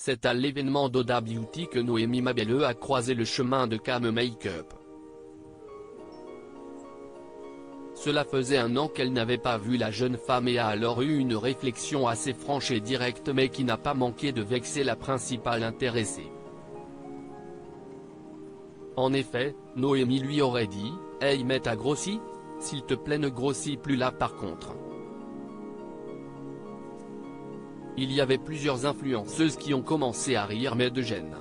C'est à l'événement d'Oda Beauty que Noémie Mabelle a croisé le chemin de Cam Make-up. Cela faisait 1 an qu'elle n'avait pas vu la jeune femme et a alors eu une réflexion assez franche et directe mais qui n'a pas manqué de vexer la principale intéressée. En effet, Noémie lui aurait dit « Hey mais t'as grossi ? S'il te plaît ne grossis plus là par contre ». Il y avait plusieurs influenceuses qui ont commencé à rire mais de gêne.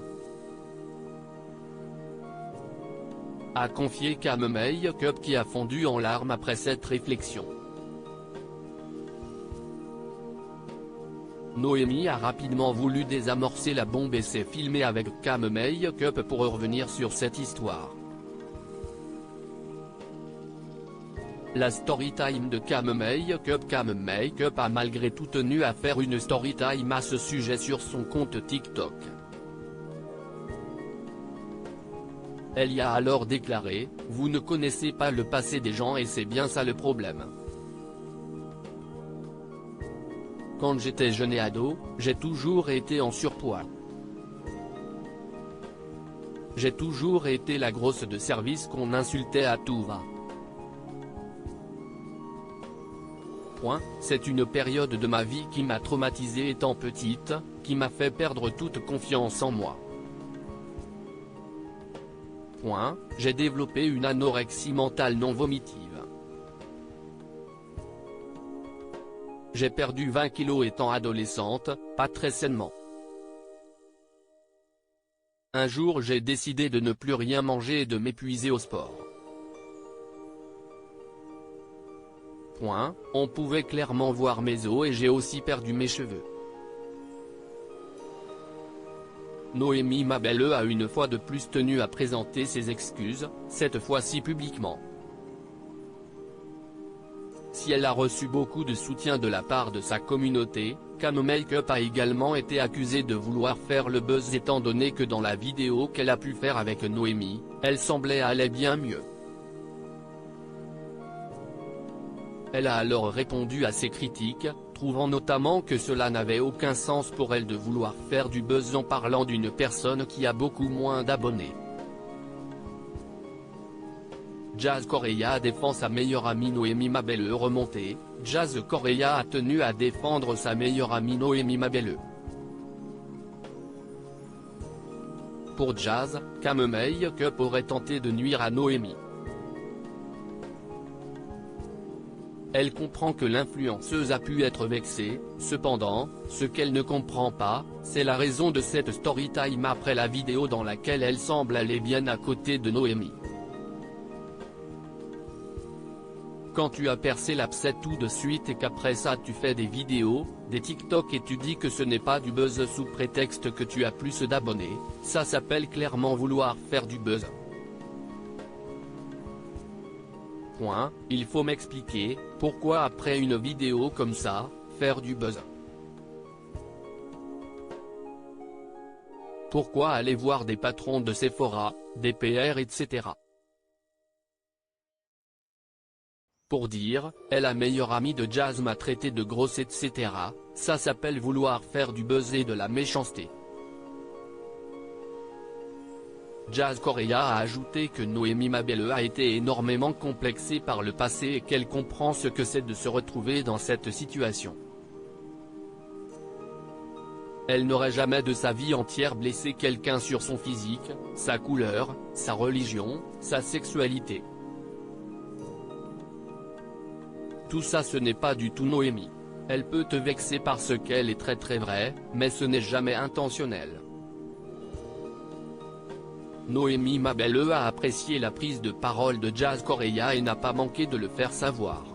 A confié Cam Make-up qui a fondu en larmes après cette réflexion. Noémie a rapidement voulu désamorcer la bombe et s'est filmée avec Cam Make-up pour revenir sur cette histoire. La storytime de Cam Make-up a malgré tout tenu à faire une storytime à ce sujet sur son compte TikTok. Elle y a alors déclaré « Vous ne connaissez pas le passé des gens et c'est bien ça le problème. Quand j'étais jeune et ado, j'ai toujours été en surpoids. J'ai toujours été la grosse de service qu'on insultait à tout va. C'est une période de ma vie qui m'a traumatisée étant petite, qui m'a fait perdre toute confiance en moi. J'ai développé une anorexie mentale non vomitive. J'ai perdu 20 kilos étant adolescente, pas très sainement. Un jour j'ai décidé de ne plus rien manger et de m'épuiser au sport. On pouvait clairement voir mes os et j'ai aussi perdu mes cheveux. Noémie Mabelle a une fois de plus tenu à présenter ses excuses, cette fois-ci publiquement. Si elle a reçu beaucoup de soutien de la part de sa communauté, Cam Make-up a également été accusée de vouloir faire le buzz étant donné que dans la vidéo qu'elle a pu faire avec Noémie, elle semblait aller bien mieux. Elle a alors répondu à ces critiques, trouvant notamment que cela n'avait aucun sens pour elle de vouloir faire du buzz en parlant d'une personne qui a beaucoup moins d'abonnés. Jazz Correia défend sa meilleure amie Noémie Mabelle remontée. Jazz Correia a tenu à défendre sa meilleure amie Noémie Mabelle. Pour Jazz, Cam Make-up aurait tenté de nuire à Noémie. Elle comprend que l'influenceuse a pu être vexée, cependant, ce qu'elle ne comprend pas, c'est la raison de cette storytime après la vidéo dans laquelle elle semble aller bien à côté de Noémie. Quand tu as percé l'abcès tout de suite et qu'après ça tu fais des vidéos, des TikTok et tu dis que ce n'est pas du buzz sous prétexte que tu as plus d'abonnés, ça s'appelle clairement vouloir faire du buzz. Il faut m'expliquer, pourquoi après une vidéo comme ça, faire du buzz? Pourquoi aller voir des patrons de Sephora, des PR etc. Pour dire, la meilleure amie de Jazz m'a traité de grosse etc., ça s'appelle vouloir faire du buzz et de la méchanceté. Jazz Correia a ajouté que Noémie Mabelle a été énormément complexée par le passé et qu'elle comprend ce que c'est de se retrouver dans cette situation. Elle n'aurait jamais de sa vie entière blessé quelqu'un sur son physique, sa couleur, sa religion, sa sexualité. Tout ça ce n'est pas du tout Noémie. Elle peut te vexer parce qu'elle est très vraie, mais ce n'est jamais intentionnel. Noémie Mabelle a apprécié la prise de parole de Jazz Correia et n'a pas manqué de le faire savoir.